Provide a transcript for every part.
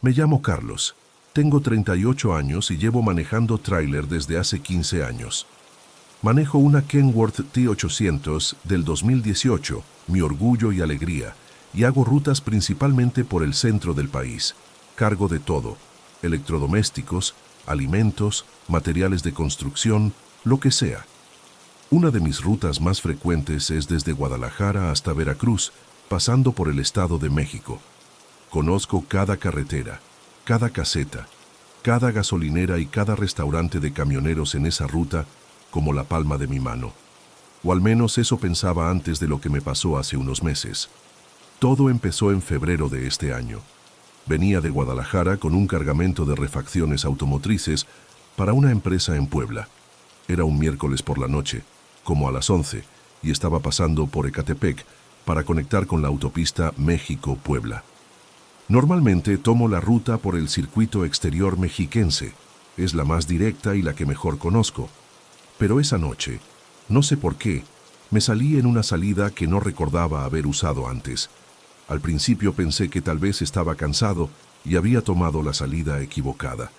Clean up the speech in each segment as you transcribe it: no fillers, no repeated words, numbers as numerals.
Me llamo Carlos. Tengo 38 años y llevo manejando tráiler desde hace 15 años. Manejo una Kenworth T800 del 2018, mi orgullo y alegría, y hago rutas principalmente por el centro del país. Cargo de todo: electrodomésticos, alimentos, materiales de construcción, lo que sea. Una de mis rutas más frecuentes es desde Guadalajara hasta Veracruz, pasando por el Estado de México. Conozco cada carretera, cada caseta, cada gasolinera y cada restaurante de camioneros en esa ruta como la palma de mi mano. O al menos eso pensaba antes de lo que me pasó hace unos meses. Todo empezó en febrero de este año. Venía de Guadalajara con un cargamento de refacciones automotrices para una empresa en Puebla. Era un miércoles por la noche, como a las 11, y estaba pasando por Ecatepec para conectar con la autopista México-Puebla. Normalmente tomo la ruta por el circuito exterior mexiquense. Es la más directa y la que mejor conozco. Pero esa noche, no sé por qué, me salí en una salida que no recordaba haber usado antes. Al principio pensé que tal vez estaba cansado y había tomado la salida equivocada.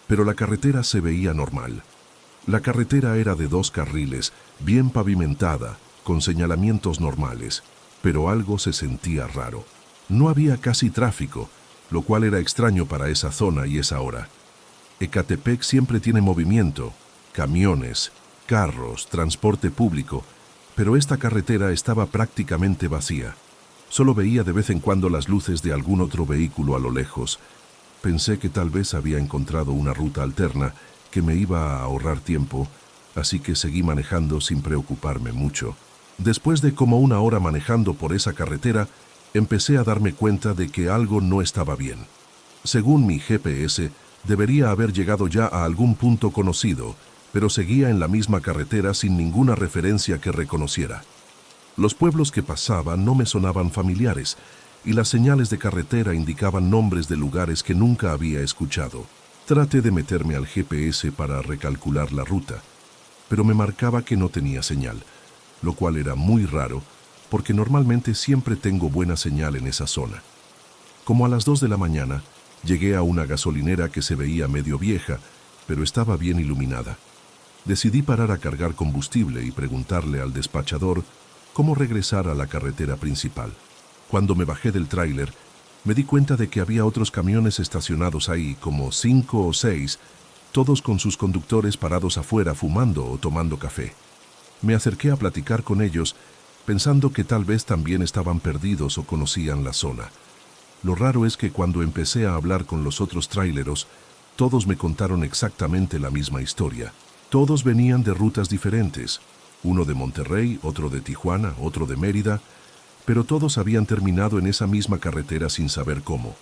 Pero la carretera se veía normal. La carretera era de 2 carriles, bien pavimentada, con señalamientos normales, pero algo se sentía raro. No había casi tráfico, lo cual era extraño para esa zona y esa hora. Ecatepec siempre tiene movimiento, camiones, carros, transporte público, pero esta carretera estaba prácticamente vacía. Solo veía de vez en cuando las luces de algún otro vehículo a lo lejos. Pensé que tal vez había encontrado una ruta alterna que me iba a ahorrar tiempo, así que seguí manejando sin preocuparme mucho. Después de como 1 hora manejando por esa carretera, empecé a darme cuenta de que algo no estaba bien. Según mi GPS, debería haber llegado ya a algún punto conocido, pero seguía en la misma carretera sin ninguna referencia que reconociera. Los pueblos que pasaba no me sonaban familiares, y las señales de carretera indicaban nombres de lugares que nunca había escuchado. Traté de meterme al GPS para recalcular la ruta, pero me marcaba que no tenía señal, lo cual era muy raro, porque normalmente siempre tengo buena señal en esa zona. Como a las 2 de la mañana, llegué a una gasolinera que se veía medio vieja, pero estaba bien iluminada. Decidí parar a cargar combustible y preguntarle al despachador cómo regresar a la carretera principal. Cuando me bajé del tráiler, me di cuenta de que había otros camiones estacionados ahí, como 5 o 6, todos con sus conductores parados afuera fumando o tomando café. Me acerqué a platicar con ellos, pensando que tal vez también estaban perdidos o conocían la zona. Lo raro es que cuando empecé a hablar con los otros tráileros, todos me contaron exactamente la misma historia. Todos venían de rutas diferentes, uno de Monterrey, otro de Tijuana, otro de Mérida, pero todos habían terminado en esa misma carretera sin saber cómo.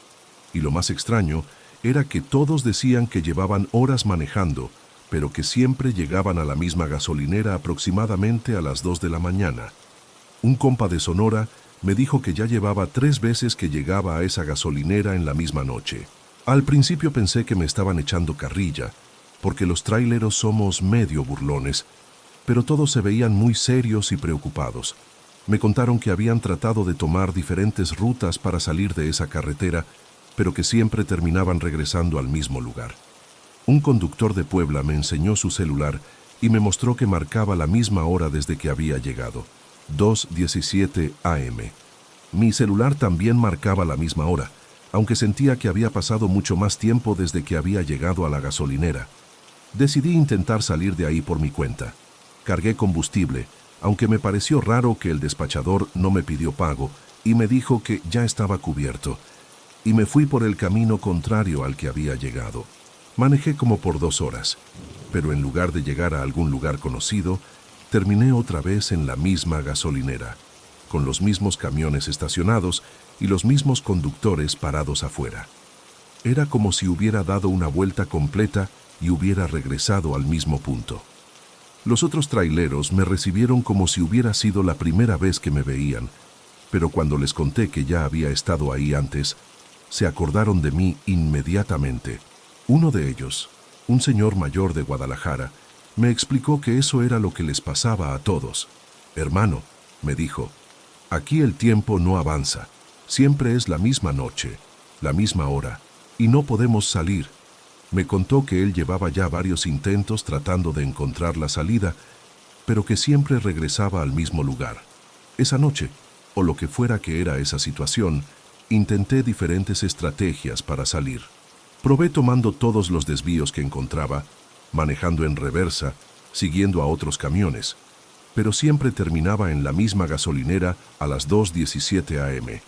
Y lo más extraño era que todos decían que llevaban horas manejando, pero que siempre llegaban a la misma gasolinera aproximadamente a las 2 de la mañana. Un compa de Sonora me dijo que ya llevaba 3 veces que llegaba a esa gasolinera en la misma noche. Al principio pensé que me estaban echando carrilla, porque los tráileros somos medio burlones, pero todos se veían muy serios y preocupados. Me contaron que habían tratado de tomar diferentes rutas para salir de esa carretera, pero que siempre terminaban regresando al mismo lugar. Un conductor de Puebla me enseñó su celular y me mostró que marcaba la misma hora desde que había llegado, 2:17 AM. Mi celular también marcaba la misma hora, aunque sentía que había pasado mucho más tiempo desde que había llegado a la gasolinera. Decidí intentar salir de ahí por mi cuenta. Cargué combustible, aunque me pareció raro que el despachador no me pidió pago y me dijo que ya estaba cubierto, y me fui por el camino contrario al que había llegado. Manejé como por 2 horas, pero en lugar de llegar a algún lugar conocido, terminé otra vez en la misma gasolinera, con los mismos camiones estacionados y los mismos conductores parados afuera. Era como si hubiera dado una vuelta completa y hubiera regresado al mismo punto. Los otros traileros me recibieron como si hubiera sido la primera vez que me veían, pero cuando les conté que ya había estado ahí antes, se acordaron de mí inmediatamente. Uno de ellos, un señor mayor de Guadalajara, me explicó que eso era lo que les pasaba a todos. «Hermano», me dijo, «aquí el tiempo no avanza. Siempre es la misma noche, la misma hora, y no podemos salir. Me contó que él llevaba ya varios intentos tratando de encontrar la salida, pero que siempre regresaba al mismo lugar. Esa noche, o lo que fuera que era esa situación, intenté diferentes estrategias para salir. Probé tomando todos los desvíos que encontraba, manejando en reversa, siguiendo a otros camiones, pero siempre terminaba en la misma gasolinera a las 2:17 a.m.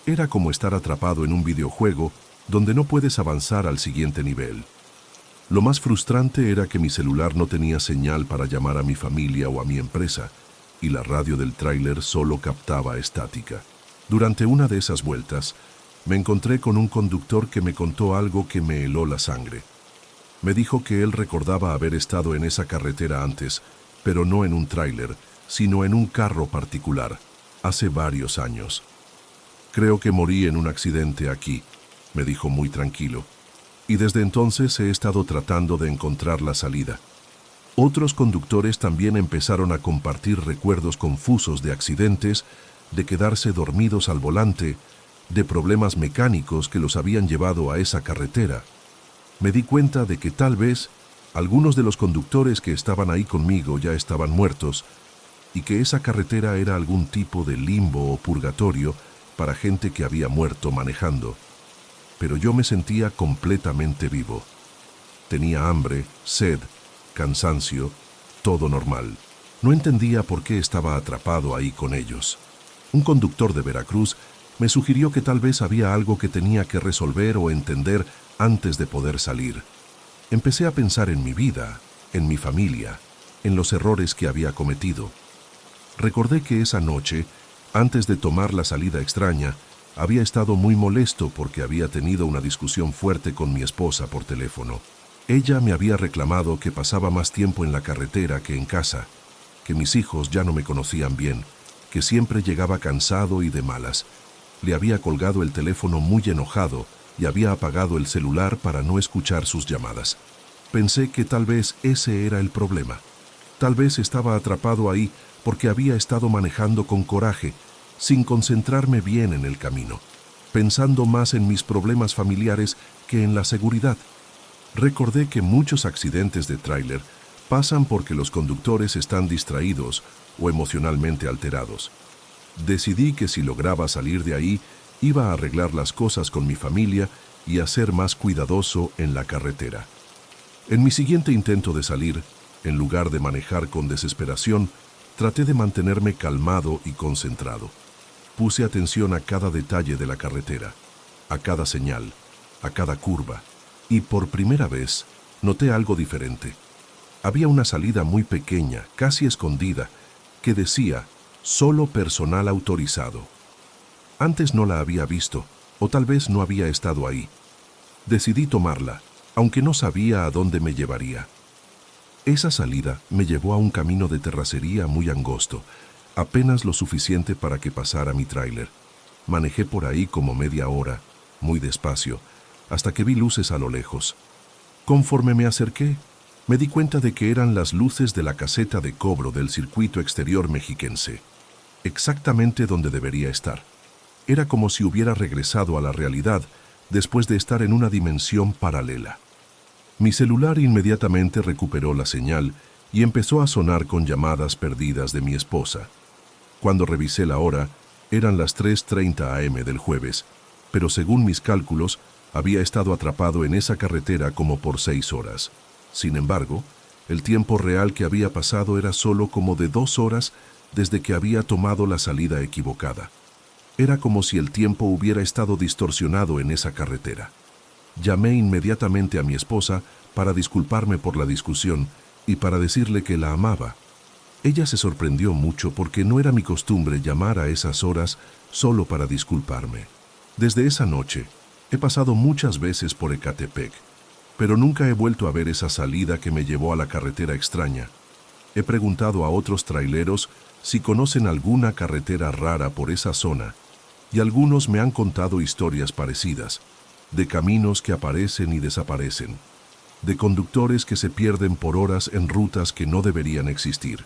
Era como estar atrapado en un videojuego donde no puedes avanzar al siguiente nivel. Lo más frustrante era que mi celular no tenía señal para llamar a mi familia o a mi empresa, y la radio del tráiler solo captaba estática. Durante una de esas vueltas, me encontré con un conductor que me contó algo que me heló la sangre. Me dijo que él recordaba haber estado en esa carretera antes, pero no en un tráiler, sino en un carro particular, hace varios años. Creo que morí en un accidente aquí, me dijo muy tranquilo, y desde entonces he estado tratando de encontrar la salida. Otros conductores también empezaron a compartir recuerdos confusos de accidentes, de quedarse dormidos al volante, de problemas mecánicos que los habían llevado a esa carretera. Me di cuenta de que tal vez algunos de los conductores que estaban ahí conmigo ya estaban muertos y que esa carretera era algún tipo de limbo o purgatorio para gente que había muerto manejando. Pero yo me sentía completamente vivo. Tenía hambre, sed, cansancio, todo normal. No entendía por qué estaba atrapado ahí con ellos. Un conductor de Veracruz me sugirió que tal vez había algo que tenía que resolver o entender antes de poder salir. Empecé a pensar en mi vida, en mi familia, en los errores que había cometido. Recordé que esa noche, antes de tomar la salida extraña, había estado muy molesto porque había tenido una discusión fuerte con mi esposa por teléfono. Ella me había reclamado que pasaba más tiempo en la carretera que en casa, que mis hijos ya no me conocían bien, que siempre llegaba cansado y de malas. Le había colgado el teléfono muy enojado y había apagado el celular para no escuchar sus llamadas. Pensé que tal vez ese era el problema. Tal vez estaba atrapado ahí porque había estado manejando con coraje, sin concentrarme bien en el camino, pensando más en mis problemas familiares que en la seguridad. Recordé que muchos accidentes de tráiler pasan porque los conductores están distraídos o emocionalmente alterados. Decidí que si lograba salir de ahí, iba a arreglar las cosas con mi familia y a ser más cuidadoso en la carretera. En mi siguiente intento de salir, en lugar de manejar con desesperación, traté de mantenerme calmado y concentrado. Puse atención a cada detalle de la carretera, a cada señal, a cada curva, y por primera vez noté algo diferente. Había una salida muy pequeña, casi escondida, que decía «Solo personal autorizado». Antes no la había visto, o tal vez no había estado ahí. Decidí tomarla, aunque no sabía a dónde me llevaría. Esa salida me llevó a un camino de terracería muy angosto, apenas lo suficiente para que pasara mi tráiler. Manejé por ahí como media hora, muy despacio, hasta que vi luces a lo lejos. Conforme me acerqué, me di cuenta de que eran las luces de la caseta de cobro del circuito exterior mexiquense, exactamente donde debería estar. Era como si hubiera regresado a la realidad después de estar en una dimensión paralela. Mi celular inmediatamente recuperó la señal y empezó a sonar con llamadas perdidas de mi esposa. Cuando revisé la hora, eran las 3:30 a.m. del jueves, pero según mis cálculos, había estado atrapado en esa carretera como por 6 horas. Sin embargo, el tiempo real que había pasado era solo como de 2 horas desde que había tomado la salida equivocada. Era como si el tiempo hubiera estado distorsionado en esa carretera. Llamé inmediatamente a mi esposa para disculparme por la discusión y para decirle que la amaba. Ella se sorprendió mucho porque no era mi costumbre llamar a esas horas solo para disculparme. Desde esa noche, he pasado muchas veces por Ecatepec, pero nunca he vuelto a ver esa salida que me llevó a la carretera extraña. He preguntado a otros traileros si conocen alguna carretera rara por esa zona, y algunos me han contado historias parecidas, de caminos que aparecen y desaparecen, de conductores que se pierden por horas en rutas que no deberían existir.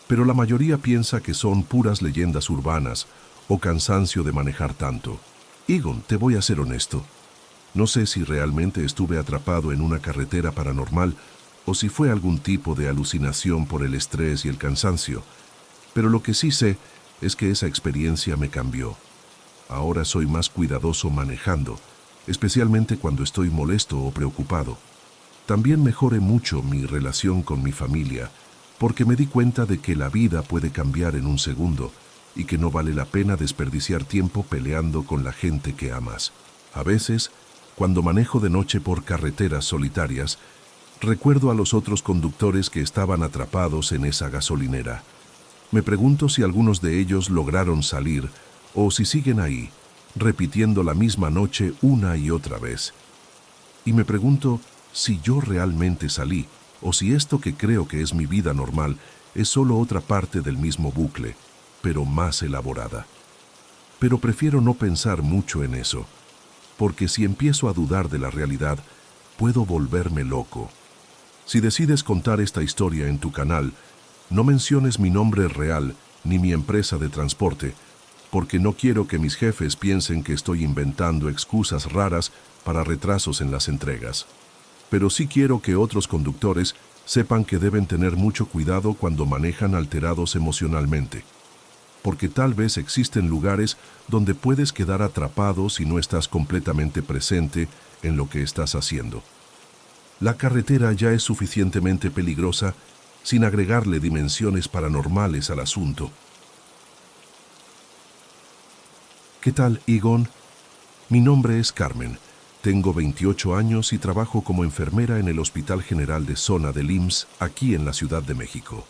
Pero la mayoría piensa que son puras leyendas urbanas o cansancio de manejar tanto. Egon, te voy a ser honesto. No sé si realmente estuve atrapado en una carretera paranormal o si fue algún tipo de alucinación por el estrés y el cansancio, pero lo que sí sé es que esa experiencia me cambió. Ahora soy más cuidadoso manejando, especialmente cuando estoy molesto o preocupado. También mejoré mucho mi relación con mi familia, porque me di cuenta de que la vida puede cambiar en un segundo y que no vale la pena desperdiciar tiempo peleando con la gente que amas. A veces, cuando manejo de noche por carreteras solitarias, recuerdo a los otros conductores que estaban atrapados en esa gasolinera. Me pregunto si algunos de ellos lograron salir o si siguen ahí, repitiendo la misma noche una y otra vez. Y me pregunto si yo realmente salí o si esto que creo que es mi vida normal es solo otra parte del mismo bucle, pero más elaborada. Pero prefiero no pensar mucho en eso, porque si empiezo a dudar de la realidad, puedo volverme loco. Si decides contar esta historia en tu canal, no menciones mi nombre real ni mi empresa de transporte, porque no quiero que mis jefes piensen que estoy inventando excusas raras para retrasos en las entregas. Pero sí quiero que otros conductores sepan que deben tener mucho cuidado cuando manejan alterados emocionalmente, porque tal vez existen lugares donde puedes quedar atrapado si no estás completamente presente en lo que estás haciendo. La carretera ya es suficientemente peligrosa sin agregarle dimensiones paranormales al asunto. ¿Qué tal, Egon? Mi nombre es Carmen. Tengo 28 años y trabajo como enfermera en el Hospital General de Zona del IMSS, aquí en la Ciudad de México.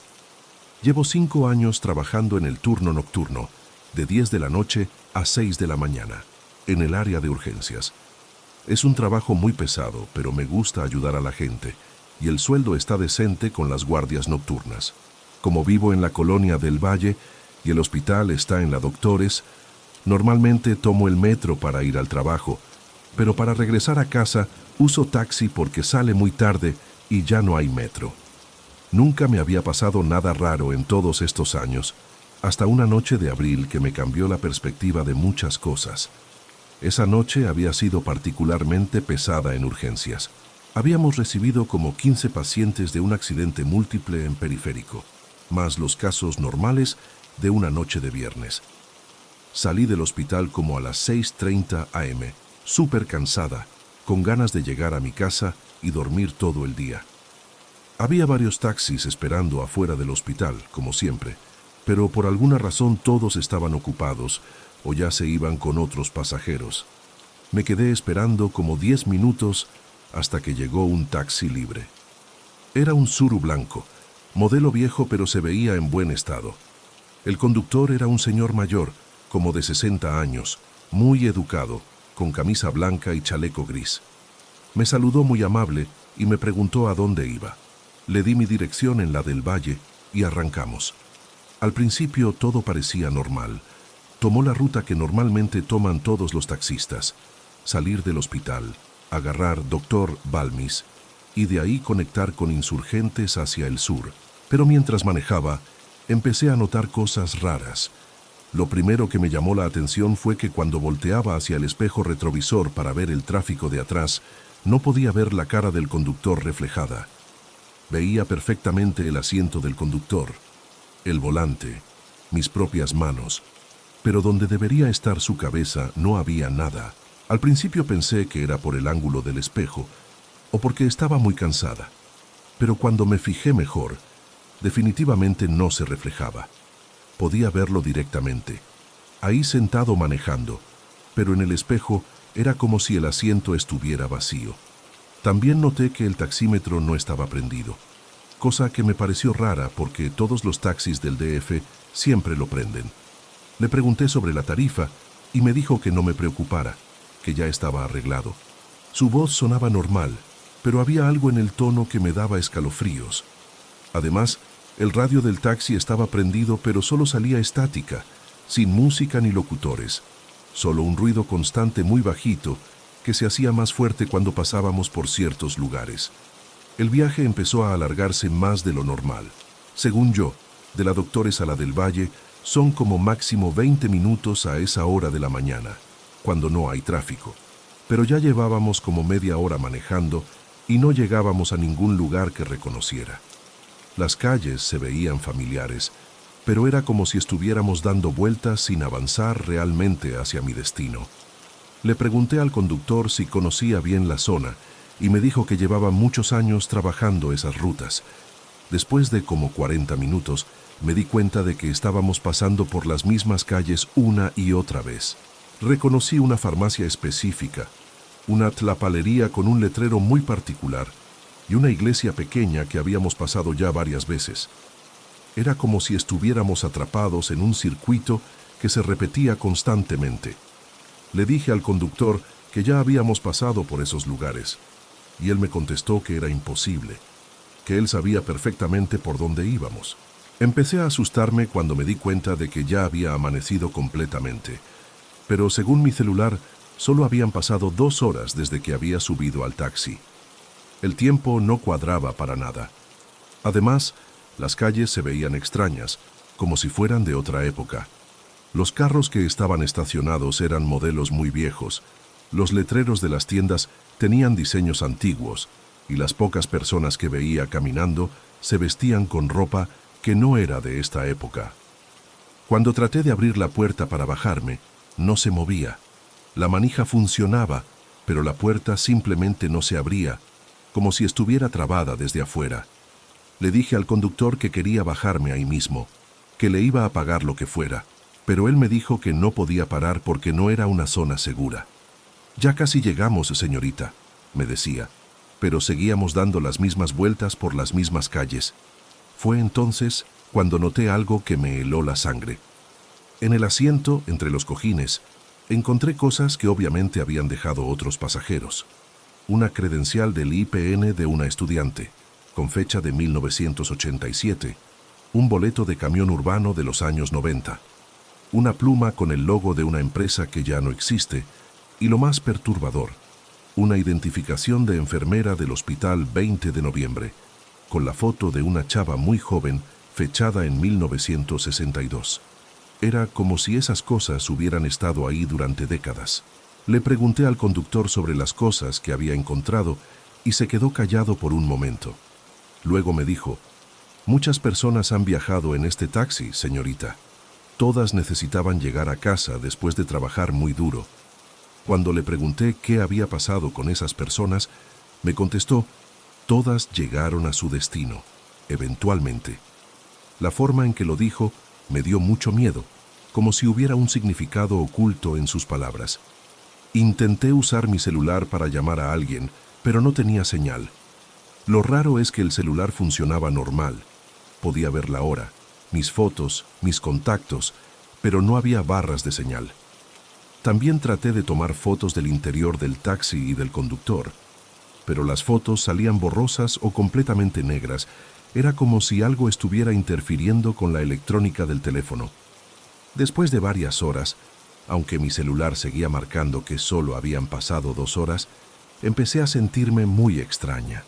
Llevo 5 años trabajando en el turno nocturno, de 10 de la noche a 6 de la mañana, en el área de urgencias. Es un trabajo muy pesado, pero me gusta ayudar a la gente, y el sueldo está decente con las guardias nocturnas. Como vivo en la colonia del Valle y el hospital está en la Doctores, normalmente tomo el metro para ir al trabajo, pero para regresar a casa uso taxi porque sale muy tarde y ya no hay metro. Nunca me había pasado nada raro en todos estos años, hasta una noche de abril que me cambió la perspectiva de muchas cosas. Esa noche había sido particularmente pesada en urgencias. Habíamos recibido como 15 pacientes de un accidente múltiple en periférico, más los casos normales de una noche de viernes. Salí del hospital como a las 6:30 am, súper cansada, con ganas de llegar a mi casa y dormir todo el día. Había varios taxis esperando afuera del hospital, como siempre, pero por alguna razón todos estaban ocupados o ya se iban con otros pasajeros. Me quedé esperando como 10 minutos hasta que llegó un taxi libre. Era un Tsuru blanco, modelo viejo pero se veía en buen estado. El conductor era un señor mayor, como de 60 años, muy educado, con camisa blanca y chaleco gris. Me saludó muy amable y me preguntó a dónde iba. Le di mi dirección en la del Valle y arrancamos. Al principio todo parecía normal. Tomó la ruta que normalmente toman todos los taxistas: salir del hospital, agarrar Doctor Balmis y de ahí conectar con Insurgentes hacia el sur. Pero mientras manejaba, empecé a notar cosas raras. Lo primero que me llamó la atención fue que cuando volteaba hacia el espejo retrovisor para ver el tráfico de atrás, no podía ver la cara del conductor reflejada. Veía perfectamente el asiento del conductor, el volante, mis propias manos, pero donde debería estar su cabeza no había nada. Al principio pensé que era por el ángulo del espejo o porque estaba muy cansada, pero cuando me fijé mejor, definitivamente no se reflejaba. Podía verlo directamente, ahí sentado manejando, pero en el espejo era como si el asiento estuviera vacío. También noté que el taxímetro no estaba prendido, cosa que me pareció rara porque todos los taxis del DF siempre lo prenden. Le pregunté sobre la tarifa y me dijo que no me preocupara, que ya estaba arreglado. Su voz sonaba normal, pero había algo en el tono que me daba escalofríos. Además, el radio del taxi estaba prendido, pero solo salía estática, sin música ni locutores. Solo un ruido constante muy bajito que se hacía más fuerte cuando pasábamos por ciertos lugares. El viaje empezó a alargarse más de lo normal. Según yo, de la Doctores a la del Valle, son como máximo 20 minutos a esa hora de la mañana, cuando no hay tráfico. pero ya llevábamos como media hora manejando y no llegábamos a ningún lugar que reconociera. Las calles se veían familiares, pero era como si estuviéramos dando vueltas sin avanzar realmente hacia mi destino. Le pregunté al conductor si conocía bien la zona y me dijo que llevaba muchos años trabajando esas rutas. Después de como 40 minutos, me di cuenta de que estábamos pasando por las mismas calles una y otra vez. Reconocí una farmacia específica, una tlapalería con un letrero muy particular y una iglesia pequeña que habíamos pasado ya varias veces. Era como si estuviéramos atrapados en un circuito que se repetía constantemente. Le dije al conductor que ya habíamos pasado por esos lugares, y él me contestó que era imposible, que él sabía perfectamente por dónde íbamos. Empecé a asustarme cuando me di cuenta de que ya había amanecido completamente, pero según mi celular, solo habían pasado 2 horas desde que había subido al taxi. El tiempo no cuadraba para nada. Además, las calles se veían extrañas, como si fueran de otra época. Los carros que estaban estacionados eran modelos muy viejos, los letreros de las tiendas tenían diseños antiguos, y las pocas personas que veía caminando se vestían con ropa que no era de esta época. Cuando traté de abrir la puerta para bajarme, no se movía. La manija funcionaba, pero la puerta simplemente no se abría, como si estuviera trabada desde afuera. Le dije al conductor que quería bajarme ahí mismo, que le iba a pagar lo que fuera, pero él me dijo que no podía parar porque no era una zona segura. «Ya casi llegamos, señorita», me decía, pero seguíamos dando las mismas vueltas por las mismas calles. Fue entonces cuando noté algo que me heló la sangre. En el asiento, entre los cojines, encontré cosas que obviamente habían dejado otros pasajeros. Una credencial del IPN de una estudiante, con fecha de 1987, un boleto de camión urbano de los años 90, una pluma con el logo de una empresa que ya no existe, y lo más perturbador, una identificación de enfermera del Hospital 20 de Noviembre, con la foto de una chava muy joven, fechada en 1962. Era como si esas cosas hubieran estado ahí durante décadas. Le pregunté al conductor sobre las cosas que había encontrado y se quedó callado por un momento. Luego me dijo, «Muchas personas han viajado en este taxi, señorita. Todas necesitaban llegar a casa después de trabajar muy duro». Cuando le pregunté qué había pasado con esas personas, me contestó, «Todas llegaron a su destino, eventualmente». La forma en que lo dijo me dio mucho miedo, como si hubiera un significado oculto en sus palabras. Intenté usar mi celular para llamar a alguien, pero no tenía señal. Lo raro es que el celular funcionaba normal. Podía ver la hora, mis fotos, mis contactos, pero no había barras de señal. También traté de tomar fotos del interior del taxi y del conductor, pero las fotos salían borrosas o completamente negras. Era como si algo estuviera interfiriendo con la electrónica del teléfono. Después de varias horas, aunque mi celular seguía marcando que solo habían pasado 2 horas, empecé a sentirme muy extraña.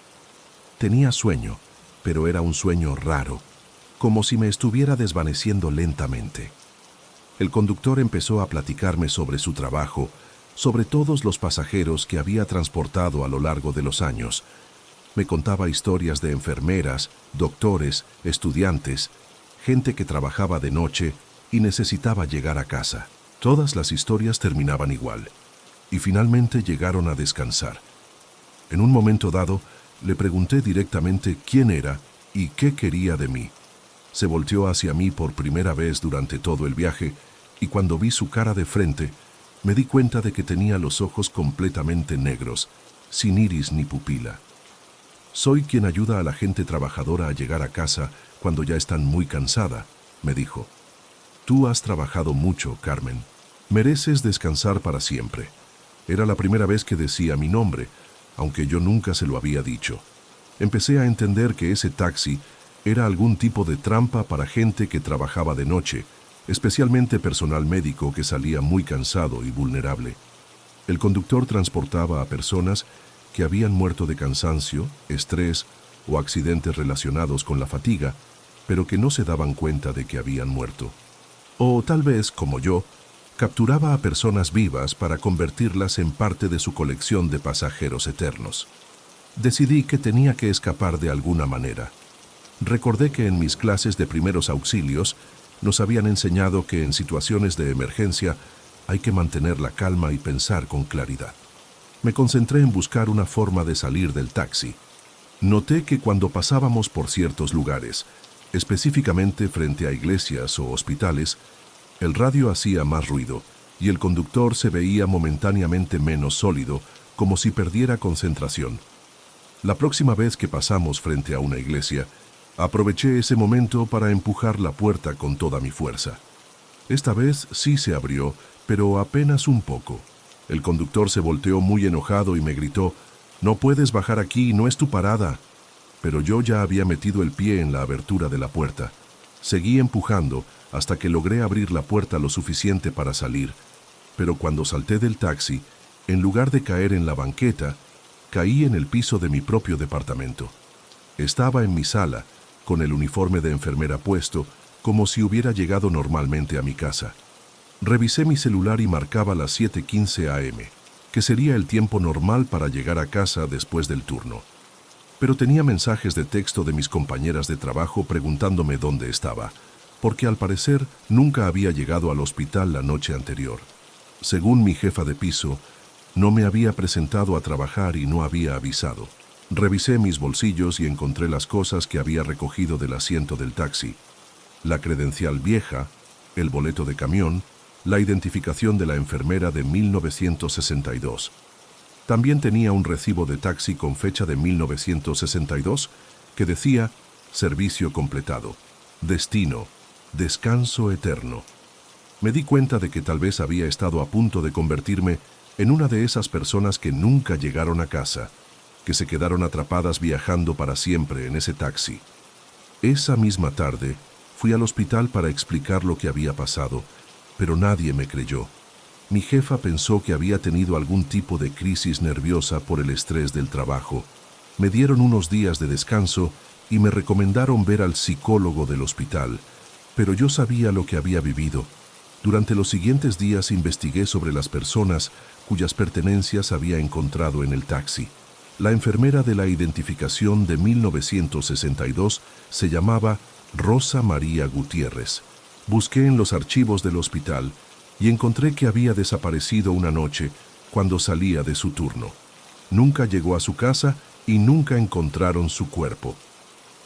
Tenía sueño, pero era un sueño raro, como si me estuviera desvaneciendo lentamente. El conductor empezó a platicarme sobre su trabajo, sobre todos los pasajeros que había transportado a lo largo de los años. Me contaba historias de enfermeras, doctores, estudiantes, gente que trabajaba de noche y necesitaba llegar a casa. Todas las historias terminaban igual, y finalmente llegaron a descansar. En un momento dado, le pregunté directamente quién era y qué quería de mí. Se volteó hacia mí por primera vez durante todo el viaje, y cuando vi su cara de frente, me di cuenta de que tenía los ojos completamente negros, sin iris ni pupila. «Soy quien ayuda a la gente trabajadora a llegar a casa cuando ya están muy cansada», me dijo. «Tú has trabajado mucho, Carmen. Mereces descansar para siempre». Era la primera vez que decía mi nombre, aunque yo nunca se lo había dicho. Empecé a entender que ese taxi era algún tipo de trampa para gente que trabajaba de noche, especialmente personal médico que salía muy cansado y vulnerable. El conductor transportaba a personas que habían muerto de cansancio, estrés o accidentes relacionados con la fatiga, pero que no se daban cuenta de que habían muerto. O tal vez, como yo, Capturaba a personas vivas para convertirlas en parte de su colección de pasajeros eternos. Decidí que tenía que escapar de alguna manera. Recordé que en mis clases de primeros auxilios nos habían enseñado que en situaciones de emergencia hay que mantener la calma y pensar con claridad. Me concentré en buscar una forma de salir del taxi. Noté que cuando pasábamos por ciertos lugares, específicamente frente a iglesias o hospitales, el radio hacía más ruido y el conductor se veía momentáneamente menos sólido, como si perdiera concentración. La próxima vez que pasamos frente a una iglesia, aproveché ese momento para empujar la puerta con toda mi fuerza. Esta vez sí se abrió, pero apenas un poco. El conductor se volteó muy enojado y me gritó: «No puedes bajar aquí, no es tu parada». Pero yo ya había metido el pie en la abertura de la puerta. Seguí empujando hasta que logré abrir la puerta lo suficiente para salir. Pero cuando salté del taxi, en lugar de caer en la banqueta, caí en el piso de mi propio departamento. Estaba en mi sala, con el uniforme de enfermera puesto, como si hubiera llegado normalmente a mi casa. Revisé mi celular y marcaba las 7:15 a.m., que sería el tiempo normal para llegar a casa después del turno. Pero tenía mensajes de texto de mis compañeras de trabajo preguntándome dónde estaba, porque al parecer nunca había llegado al hospital la noche anterior. Según mi jefa de piso, no me había presentado a trabajar y no había avisado. Revisé mis bolsillos y encontré las cosas que había recogido del asiento del taxi: la credencial vieja, el boleto de camión, la identificación de la enfermera de 1962. También tenía un recibo de taxi con fecha de 1962 que decía: servicio completado, destino, descanso eterno. Me di cuenta de que tal vez había estado a punto de convertirme en una de esas personas que nunca llegaron a casa, que se quedaron atrapadas viajando para siempre en ese taxi. Esa misma tarde, fui al hospital para explicar lo que había pasado, pero nadie me creyó. Mi jefa pensó que había tenido algún tipo de crisis nerviosa por el estrés del trabajo. Me dieron unos días de descanso y me recomendaron ver al psicólogo del hospital, pero yo sabía lo que había vivido. Durante los siguientes días investigué sobre las personas cuyas pertenencias había encontrado en el taxi. La enfermera de la identificación de 1962 se llamaba Rosa María Gutiérrez. Busqué en los archivos del hospital y encontré que había desaparecido una noche cuando salía de su turno. Nunca llegó a su casa y nunca encontraron su cuerpo.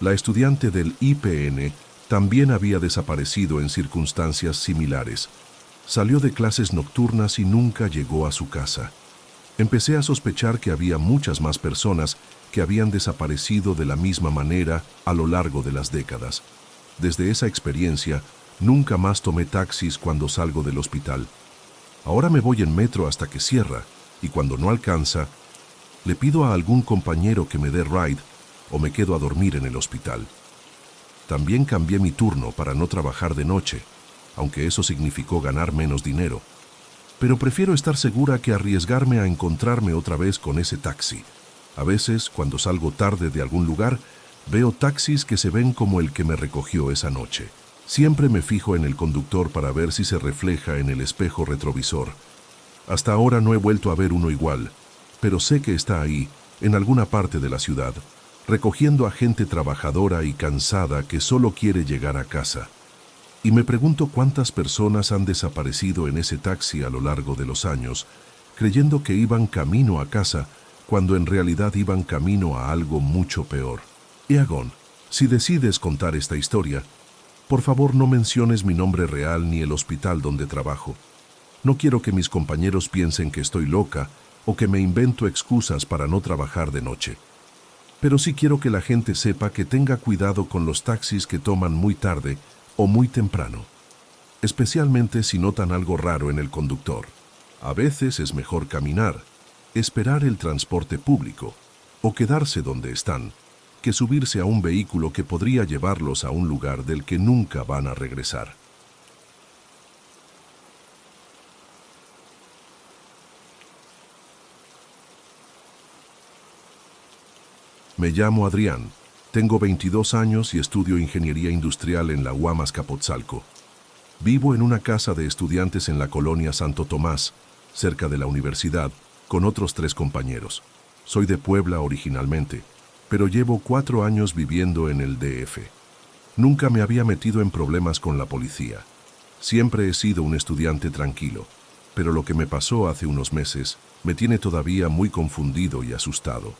La estudiante del IPN también había desaparecido en circunstancias similares. Salió de clases nocturnas y nunca llegó a su casa. Empecé a sospechar que había muchas más personas que habían desaparecido de la misma manera a lo largo de las décadas. Desde esa experiencia, nunca más tomé taxis cuando salgo del hospital. Ahora me voy en metro hasta que cierra, y cuando no alcanza, le pido a algún compañero que me dé ride o me quedo a dormir en el hospital. También cambié mi turno para no trabajar de noche, aunque eso significó ganar menos dinero. Pero prefiero estar segura que arriesgarme a encontrarme otra vez con ese taxi. A veces, cuando salgo tarde de algún lugar, veo taxis que se ven como el que me recogió esa noche. Siempre me fijo en el conductor para ver si se refleja en el espejo retrovisor. Hasta ahora no he vuelto a ver uno igual, pero sé que está ahí, en alguna parte de la ciudad, recogiendo a gente trabajadora y cansada que solo quiere llegar a casa. Y me pregunto cuántas personas han desaparecido en ese taxi a lo largo de los años, creyendo que iban camino a casa, cuando en realidad iban camino a algo mucho peor. Eagon, si decides contar esta historia, por favor no menciones mi nombre real ni el hospital donde trabajo. No quiero que mis compañeros piensen que estoy loca o que me invento excusas para no trabajar de noche. Pero sí quiero que la gente sepa que tenga cuidado con los taxis que toman muy tarde o muy temprano, especialmente si notan algo raro en el conductor. A veces es mejor caminar, esperar el transporte público o quedarse donde están, que subirse a un vehículo que podría llevarlos a un lugar del que nunca van a regresar. Me llamo Adrián, tengo 22 años y estudio ingeniería industrial en la UAM Azcapotzalco. Vivo en una casa de estudiantes en la colonia Santo Tomás, cerca de la universidad, con otros 3 compañeros. Soy de Puebla originalmente, pero llevo 4 años viviendo en el DF. Nunca me había metido en problemas con la policía. Siempre he sido un estudiante tranquilo, pero lo que me pasó hace unos meses me tiene todavía muy confundido y asustado.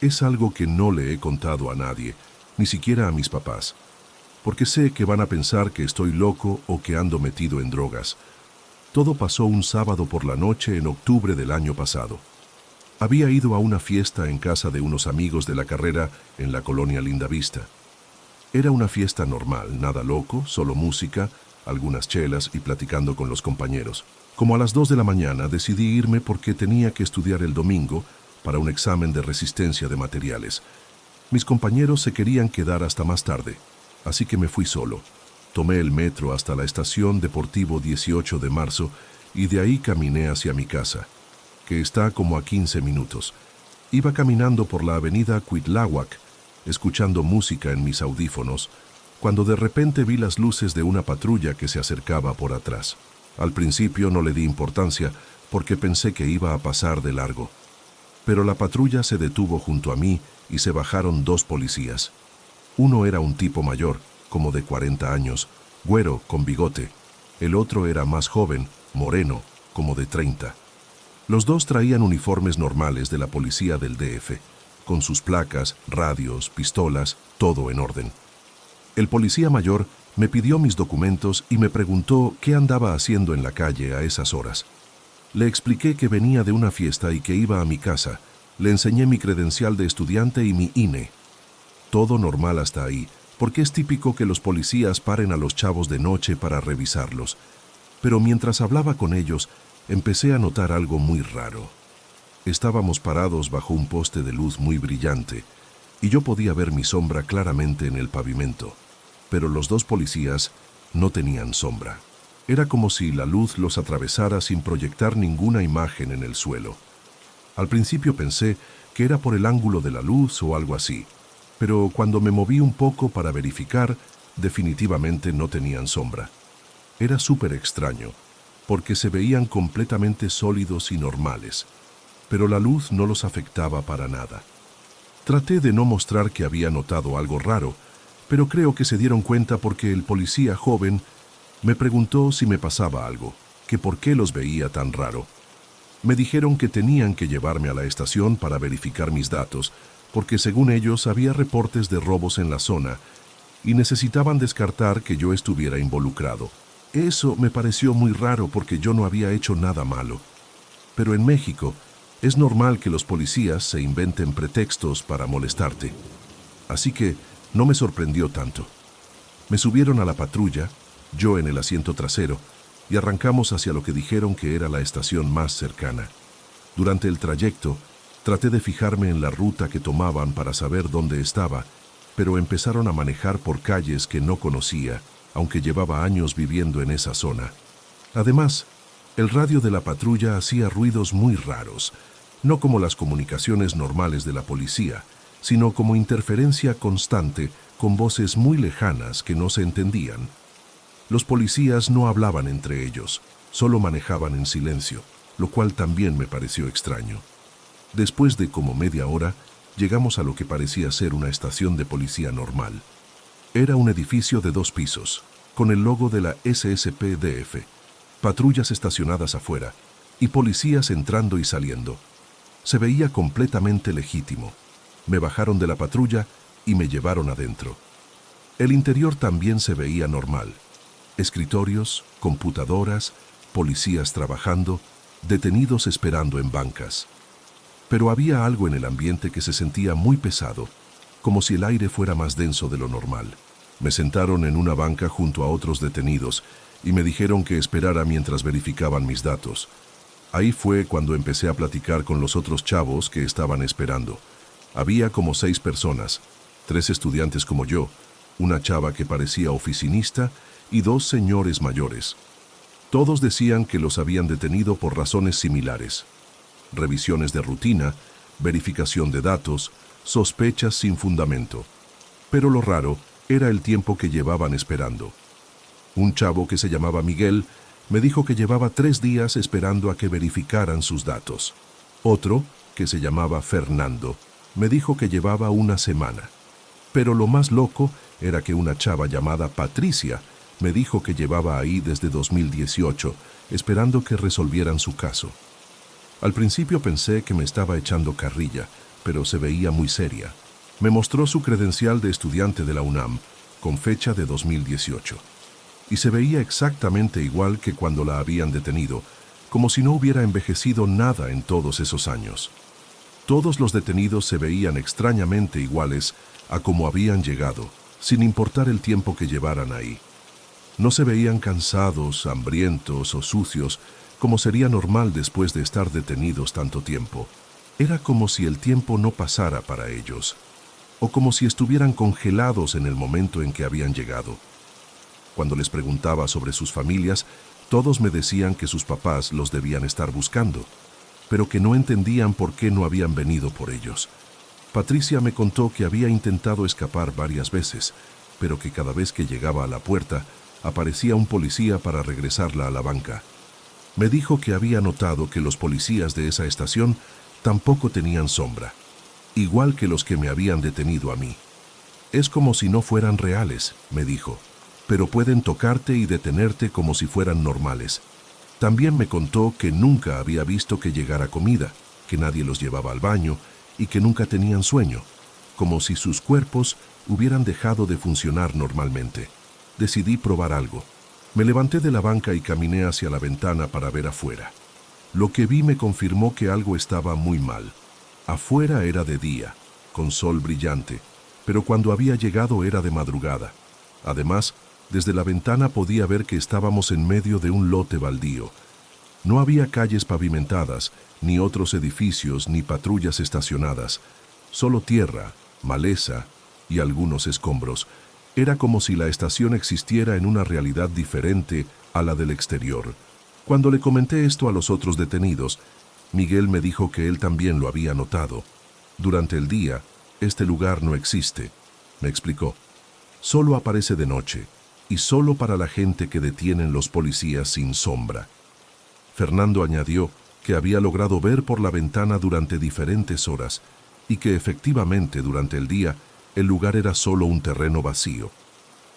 Es algo que no le he contado a nadie, ni siquiera a mis papás, porque sé que van a pensar que estoy loco o que ando metido en drogas. Todo pasó un sábado por la noche en octubre del año pasado. Había ido a una fiesta en casa de unos amigos de la carrera en la colonia Lindavista. Era una fiesta normal, nada loco, solo música, algunas chelas y platicando con los compañeros. Como a las 2 de la mañana decidí irme porque tenía que estudiar el domingo para un examen de resistencia de materiales. Mis compañeros se querían quedar hasta más tarde, así que me fui solo. Tomé el metro hasta la estación Deportivo 18 de marzo y de ahí caminé hacia mi casa, que está como a 15 minutos. Iba caminando por la avenida Cuitláhuac, escuchando música en mis audífonos, cuando de repente vi las luces de una patrulla que se acercaba por atrás. Al principio no le di importancia porque pensé que iba a pasar de largo. Pero la patrulla se detuvo junto a mí y se bajaron 2 policías. Uno era un tipo mayor, como de 40 años, güero, con bigote. El otro era más joven, moreno, como de 30. Los 2 traían uniformes normales de la policía del DF, con sus placas, radios, pistolas, todo en orden. El policía mayor me pidió mis documentos y me preguntó qué andaba haciendo en la calle a esas horas. Le expliqué que venía de una fiesta y que iba a mi casa. Le enseñé mi credencial de estudiante y mi INE. Todo normal hasta ahí, porque es típico que los policías paren a los chavos de noche para revisarlos. Pero mientras hablaba con ellos, empecé a notar algo muy raro. Estábamos parados bajo un poste de luz muy brillante, y yo podía ver mi sombra claramente en el pavimento. Pero los 2 policías no tenían sombra. Era como si la luz los atravesara sin proyectar ninguna imagen en el suelo. Al principio pensé que era por el ángulo de la luz o algo así, pero cuando me moví un poco para verificar, definitivamente no tenían sombra. Era súper extraño, porque se veían completamente sólidos y normales, pero la luz no los afectaba para nada. Traté de no mostrar que había notado algo raro, pero creo que se dieron cuenta porque el policía joven me preguntó si me pasaba algo, que por qué los veía tan raro. Me dijeron que tenían que llevarme a la estación para verificar mis datos, porque según ellos había reportes de robos en la zona y necesitaban descartar que yo estuviera involucrado. Eso me pareció muy raro porque yo no había hecho nada malo. Pero en México es normal que los policías se inventen pretextos para molestarte. Así que no me sorprendió tanto. Me subieron a la patrulla, yo en el asiento trasero, y arrancamos hacia lo que dijeron que era la estación más cercana. Durante el trayecto, traté de fijarme en la ruta que tomaban para saber dónde estaba, pero empezaron a manejar por calles que no conocía, aunque llevaba años viviendo en esa zona. Además, el radio de la patrulla hacía ruidos muy raros, no como las comunicaciones normales de la policía, sino como interferencia constante con voces muy lejanas que no se entendían. Los policías no hablaban entre ellos, solo manejaban en silencio, lo cual también me pareció extraño. Después de como media hora, llegamos a lo que parecía ser una estación de policía normal. Era un edificio de 2 pisos, con el logo de la SSPDF, patrullas estacionadas afuera y policías entrando y saliendo. Se veía completamente legítimo. Me bajaron de la patrulla y me llevaron adentro. El interior también se veía normal. Escritorios, computadoras, policías trabajando, detenidos esperando en bancas. Pero había algo en el ambiente que se sentía muy pesado, como si el aire fuera más denso de lo normal. Me sentaron en una banca junto a otros detenidos y me dijeron que esperara mientras verificaban mis datos. Ahí fue cuando empecé a platicar con los otros chavos que estaban esperando. Había como 6 personas, 3 estudiantes como yo, una chava que parecía oficinista y 2 señores mayores. Todos decían que los habían detenido por razones similares: revisiones de rutina, verificación de datos, sospechas sin fundamento. Pero lo raro era el tiempo que llevaban esperando. Un chavo que se llamaba Miguel me dijo que llevaba 3 días esperando a que verificaran sus datos. Otro, que se llamaba Fernando, me dijo que llevaba una semana. Pero lo más loco era que una chava llamada Patricia me dijo que llevaba ahí desde 2018, esperando que resolvieran su caso. Al principio pensé que me estaba echando carrilla, pero se veía muy seria. Me mostró su credencial de estudiante de la UNAM, con fecha de 2018. Y se veía exactamente igual que cuando la habían detenido, como si no hubiera envejecido nada en todos esos años. Todos los detenidos se veían extrañamente iguales a como habían llegado, sin importar el tiempo que llevaran ahí. No se veían cansados, hambrientos o sucios, como sería normal después de estar detenidos tanto tiempo. Era como si el tiempo no pasara para ellos, o como si estuvieran congelados en el momento en que habían llegado. Cuando les preguntaba sobre sus familias, todos me decían que sus papás los debían estar buscando, pero que no entendían por qué no habían venido por ellos. Patricia me contó que había intentado escapar varias veces, pero que cada vez que llegaba a la puerta, aparecía un policía para regresarla a la banca. Me dijo que había notado que los policías de esa estación tampoco tenían sombra, igual que los que me habían detenido a mí. Es como si no fueran reales, me dijo, pero pueden tocarte y detenerte como si fueran normales. También me contó que nunca había visto que llegara comida, que nadie los llevaba al baño y que nunca tenían sueño, como si sus cuerpos hubieran dejado de funcionar normalmente. Decidí probar algo. Me levanté de la banca y caminé hacia la ventana para ver afuera. Lo que vi me confirmó que algo estaba muy mal. Afuera era de día, con sol brillante, pero cuando había llegado era de madrugada. Además, desde la ventana podía ver que estábamos en medio de un lote baldío. No había calles pavimentadas, ni otros edificios, ni patrullas estacionadas. Solo tierra, maleza y algunos escombros. Era como si la estación existiera en una realidad diferente a la del exterior. Cuando le comenté esto a los otros detenidos, Miguel me dijo que él también lo había notado. Durante el día, este lugar no existe, me explicó. Solo aparece de noche, y solo para la gente que detienen los policías sin sombra. Fernando añadió que había logrado ver por la ventana durante diferentes horas y que efectivamente durante el día el lugar era solo un terreno vacío,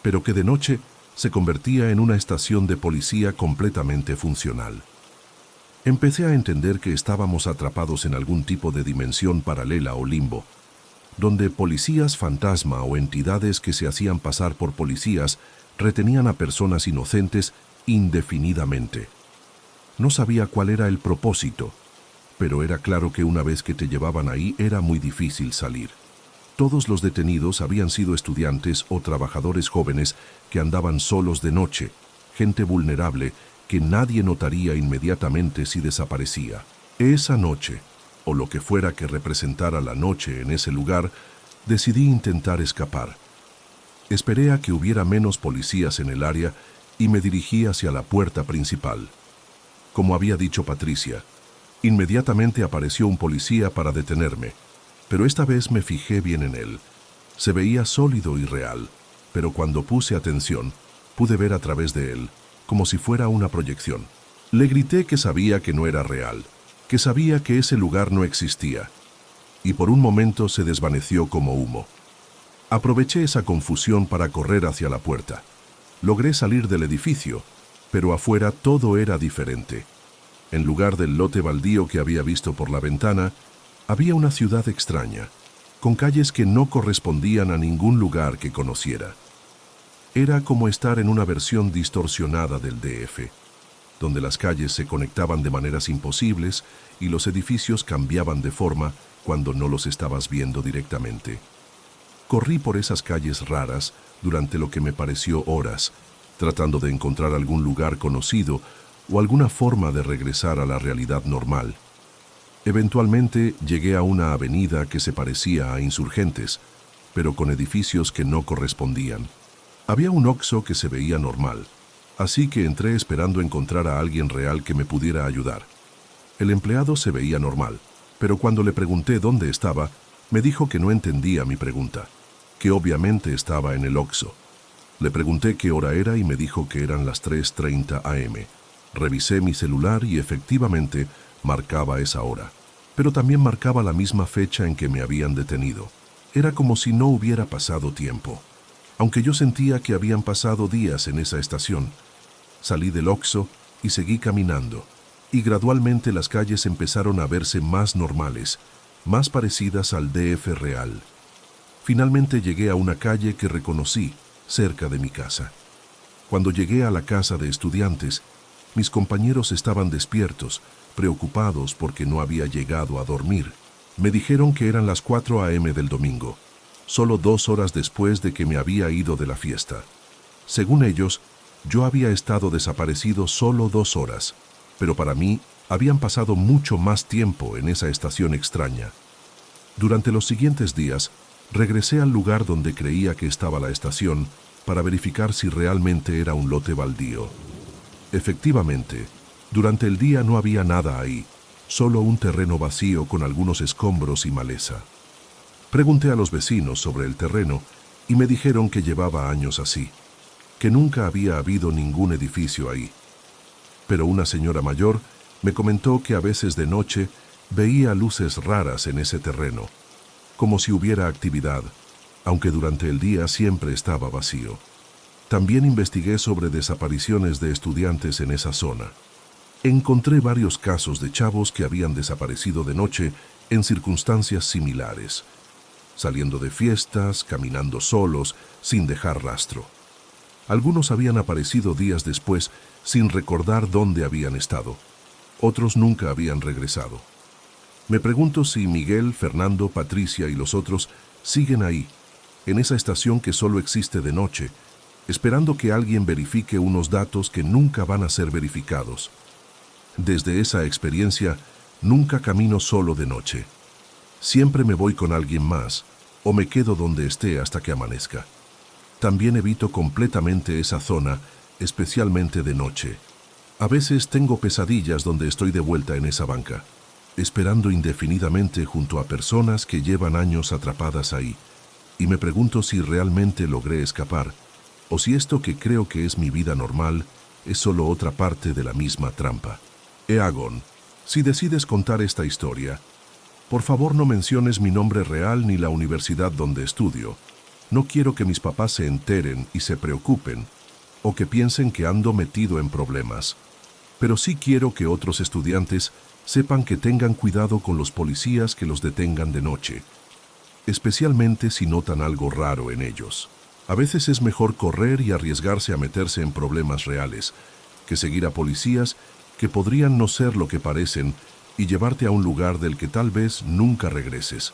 pero que de noche se convertía en una estación de policía completamente funcional. Empecé a entender que estábamos atrapados en algún tipo de dimensión paralela o limbo, donde policías fantasma o entidades que se hacían pasar por policías retenían a personas inocentes indefinidamente. No sabía cuál era el propósito, pero era claro que una vez que te llevaban ahí era muy difícil salir. Todos los detenidos habían sido estudiantes o trabajadores jóvenes que andaban solos de noche, gente vulnerable que nadie notaría inmediatamente si desaparecía. Esa noche, o lo que fuera que representara la noche en ese lugar, decidí intentar escapar. Esperé a que hubiera menos policías en el área y me dirigí hacia la puerta principal. Como había dicho Patricia, inmediatamente apareció un policía para detenerme, pero esta vez me fijé bien en él. Se veía sólido y real, pero cuando puse atención, pude ver a través de él, como si fuera una proyección. Le grité que sabía que no era real, que sabía que ese lugar no existía, y por un momento se desvaneció como humo. Aproveché esa confusión para correr hacia la puerta. Logré salir del edificio, pero afuera todo era diferente. En lugar del lote baldío que había visto por la ventana, había una ciudad extraña, con calles que no correspondían a ningún lugar que conociera. Era como estar en una versión distorsionada del DF, donde las calles se conectaban de maneras imposibles y los edificios cambiaban de forma cuando no los estabas viendo directamente. Corrí por esas calles raras durante lo que me pareció horas, tratando de encontrar algún lugar conocido o alguna forma de regresar a la realidad normal. Eventualmente llegué a una avenida que se parecía a Insurgentes, pero con edificios que no correspondían. Había un Oxxo que se veía normal, así que entré esperando encontrar a alguien real que me pudiera ayudar. El empleado se veía normal, pero cuando le pregunté dónde estaba, me dijo que no entendía mi pregunta, que obviamente estaba en el Oxxo. Le pregunté qué hora era y me dijo que eran las 3:30 am. Revisé mi celular y efectivamente marcaba esa hora, pero también marcaba la misma fecha en que me habían detenido. Era como si no hubiera pasado tiempo, aunque yo sentía que habían pasado días en esa estación. Salí del Oxxo y seguí caminando, y gradualmente las calles empezaron a verse más normales, más parecidas al DF real. Finalmente llegué a una calle que reconocí, cerca de mi casa. Cuando llegué a la casa de estudiantes, mis compañeros estaban despiertos, preocupados porque no había llegado a dormir. Me dijeron que eran las 4 am del domingo, solo 2 horas después de que me había ido de la fiesta. Según ellos, yo había estado desaparecido solo 2 horas, pero para mí habían pasado mucho más tiempo en esa estación extraña. Durante los siguientes días, regresé al lugar donde creía que estaba la estación para verificar si realmente era un lote baldío. Efectivamente, durante el día no había nada ahí, solo un terreno vacío con algunos escombros y maleza. Pregunté a los vecinos sobre el terreno y me dijeron que llevaba años así, que nunca había habido ningún edificio ahí. Pero una señora mayor me comentó que a veces de noche veía luces raras en ese terreno, como si hubiera actividad, aunque durante el día siempre estaba vacío. También investigué sobre desapariciones de estudiantes en esa zona. Encontré varios casos de chavos que habían desaparecido de noche en circunstancias similares, saliendo de fiestas, caminando solos, sin dejar rastro. Algunos habían aparecido días después sin recordar dónde habían estado. Otros nunca habían regresado. Me pregunto si Miguel, Fernando, Patricia y los otros siguen ahí, en esa estación que solo existe de noche, esperando que alguien verifique unos datos que nunca van a ser verificados. Desde esa experiencia, nunca camino solo de noche. Siempre me voy con alguien más, o me quedo donde esté hasta que amanezca. También evito completamente esa zona, especialmente de noche. A veces tengo pesadillas donde estoy de vuelta en esa banca, esperando indefinidamente junto a personas que llevan años atrapadas ahí, y me pregunto si realmente logré escapar, o si esto que creo que es mi vida normal es solo otra parte de la misma trampa. Eagon, si decides contar esta historia, por favor no menciones mi nombre real ni la universidad donde estudio. No quiero que mis papás se enteren y se preocupen, o que piensen que ando metido en problemas. Pero sí quiero que otros estudiantes sepan que tengan cuidado con los policías que los detengan de noche, especialmente si notan algo raro en ellos. A veces es mejor correr y arriesgarse a meterse en problemas reales, que seguir a policías que podrían no ser lo que parecen y llevarte a un lugar del que tal vez nunca regreses.